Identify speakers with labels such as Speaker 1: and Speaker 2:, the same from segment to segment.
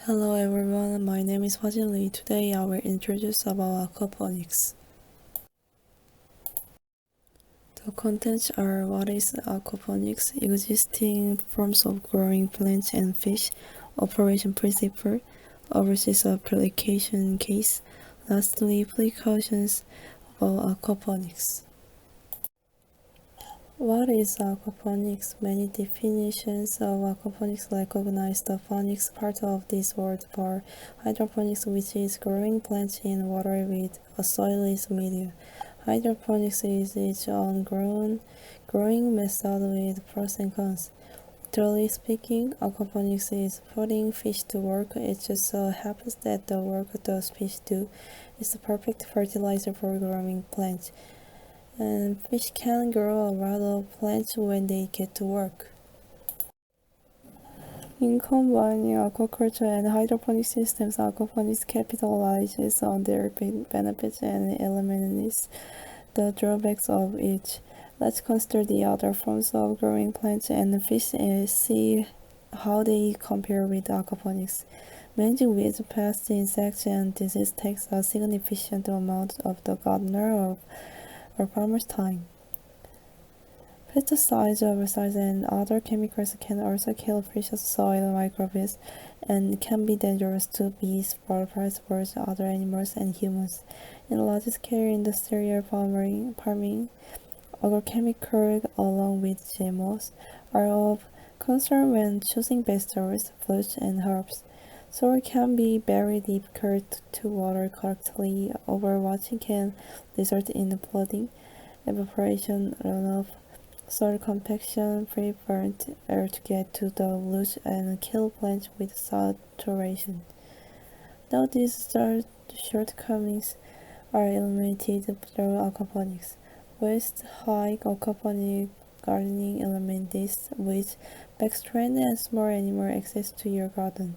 Speaker 1: Hello everyone, my name is Hwajin Lee. Today I will introduce about aquaponics. The contents are what is aquaponics, existing forms of growing plants and fish, operation principle, overseas application case, lastly precautions about aquaponics. What is aquaponics? Many definitions of aquaponics recognize the phonics part of this word for hydroponics, which is growing plants in water with a soilless media. Hydroponics is its own growing method with pros and cons. Literally speaking, aquaponics is putting fish to work. It just so happens that the work those fish do is the perfect fertilizer for growing plants. And fish can grow a lot of plants when they get to work. In combining aquaculture and hydroponic systems, aquaponics capitalizes on their benefits and eliminates the drawbacks of each. Let's consider the other forms of growing plants and fish and see how they compare with aquaponics. Managing weeds, pests, insects, and disease takes a significant amount of the gardener or farmer's time. Pesticides, herbicides, and other chemicals can also kill precious soil microbes and can be dangerous to bees, butterflies, birds, other animals, and humans. In large scale industrial farming, agrochemicals along with GMOs are of concern when choosing vegetables, fruits, and herbs. Soil can be very difficult to water correctly. Overwatering can result in flooding, evaporation, runoff, soil compaction, prevent air to get to the roots, and kill plants with saturation. Though these shortcomings are eliminated through aquaponics. Waist high aquaponic gardening eliminates this, which backstrand and small animal access to your garden.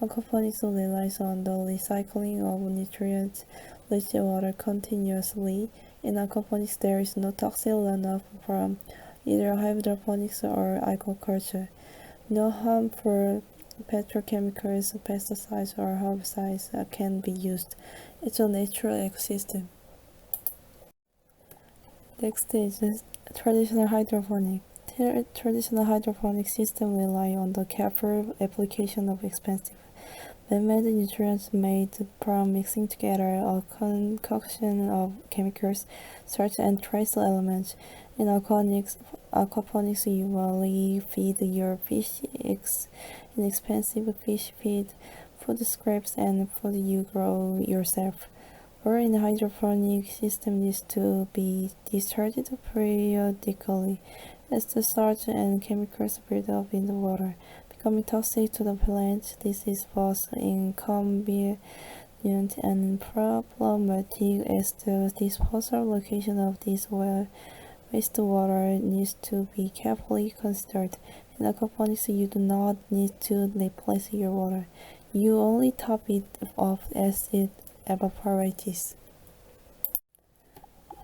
Speaker 1: Aquaponics relies on the recycling of nutrient-rich water continuously. In aquaponics, there is no toxic runoff from either hydroponics or aquaculture. No harmful petrochemicals, pesticides, or herbicides can be used. It's a natural ecosystem. Next is traditional hydroponic. Traditional hydroponic systems rely on the careful application of expensive man-made nutrients made from mixing together a concoction of chemicals, salts, and trace elements. In aquaponics, you usually feed your fish inexpensive fish feed, food scraps, and food you grow yourself. Or in the hydroponic system needs to be discharged periodically as the salts and chemicals build up in the water, becoming toxic to the plant. This is both inconvenient and problematic as the disposal location of this wastewater needs to be carefully considered. In aquaponics, you do not need to replace your water. You only top it off as it evaporates.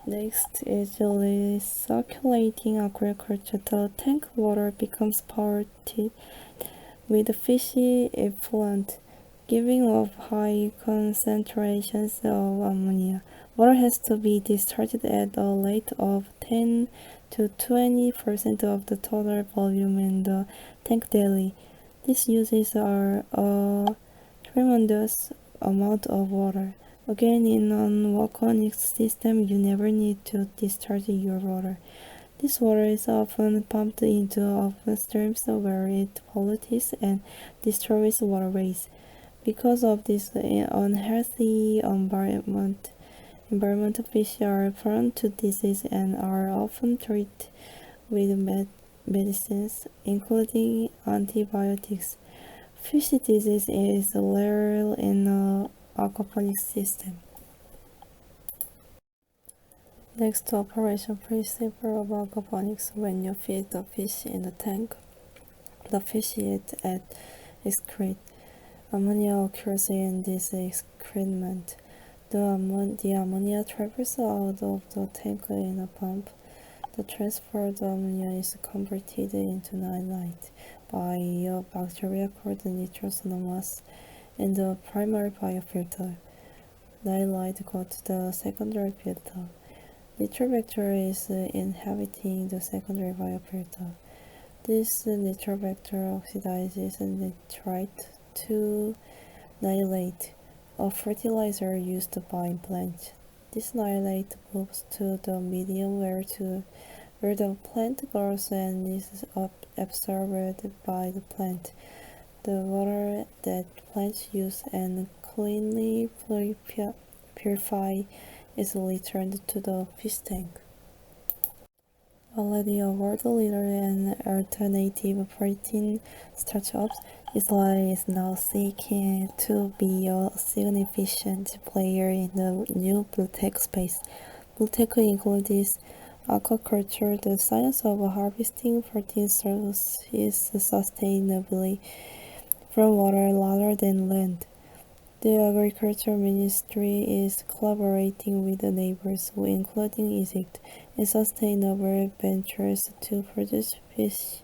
Speaker 1: Next is recirculating aquaculture. The tank water becomes polluted with fishy effluent, giving off high concentrations of ammonia. Water has to be discharged at a rate of 10 to 20% of the total volume in the tank daily. These uses are a tremendous amount of water. Again, in an aquaponics system, you never need to discharge your water. This water is often pumped into open streams where it pollutes and destroys waterways. Because of this unhealthy environment, fish are prone to disease and are often treated with medicines, including antibiotics. Fish disease is rare in an aquaponics system. Next, operation principle of aquaponics. When you feed the fish in the tank, the fish eat and excrete. Ammonia occurs in this excrement. The ammonia travels out of the tank in a pump. The transferred ammonia is converted into nitrite by a bacteria called Nitrosomonas. in the primary biofilter. Nightlight go to the secondary filter. Nitrobacter is inhabiting the secondary biofilter. This nitrobacter oxidizes nitrite to nihilate, a fertilizer used by plants. This nihilate moves to the medium where the plant grows and is absorbed by the plant. The water that plants use and cleanly purify is returned to the fish tank. Already a world leader in alternative protein startups, Israel is now seeking to be a significant player in the new blue-tech space. Blue-tech includes aquaculture, the science of harvesting protein sources sustainably from water rather than land. The Agriculture Ministry is collaborating with the neighbors, including Egypt, in sustainable ventures to produce fish,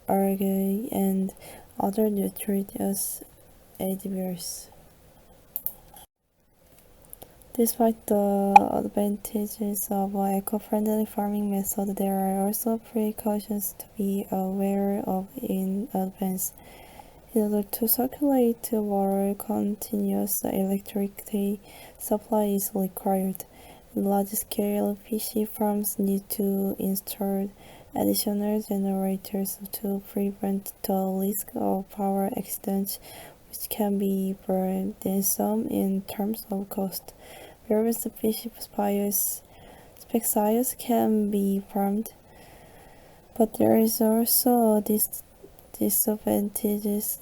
Speaker 1: algae, and other nutritious edibles. Despite the advantages of eco-friendly farming method, there are also precautions to be aware of in advance. In order to circulate water, continuous electricity supply is required. Large-scale fishery farms need to install additional generators to prevent the risk of power accidents, which can be burdensome in terms of cost. Various fish species can be farmed, but there is also disadvantages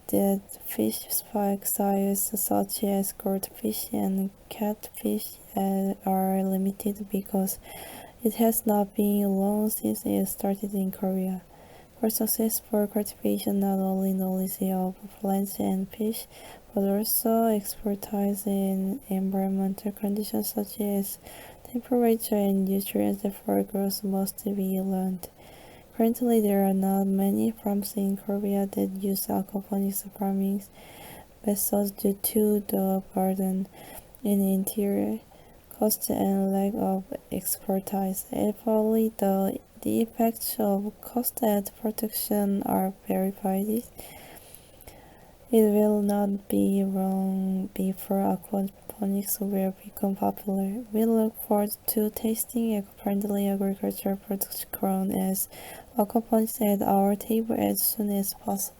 Speaker 1: that fish species such as goldfish and catfish are limited because it has not been long since it started in Korea. For successful cultivation, not only knowledge of plants and fish, but also expertise in environmental conditions such as temperature and nutrients for growth must be learned. Currently, there are not many farms in Korea that use aquaponics farming methods due to the burden in interior, cost, and lack of expertise. Equally, the effects of cost and production are verified. It will not be long before aquaponics will become popular. We look forward to tasting eco-friendly agricultural products grown as aquaponics at our table as soon as possible.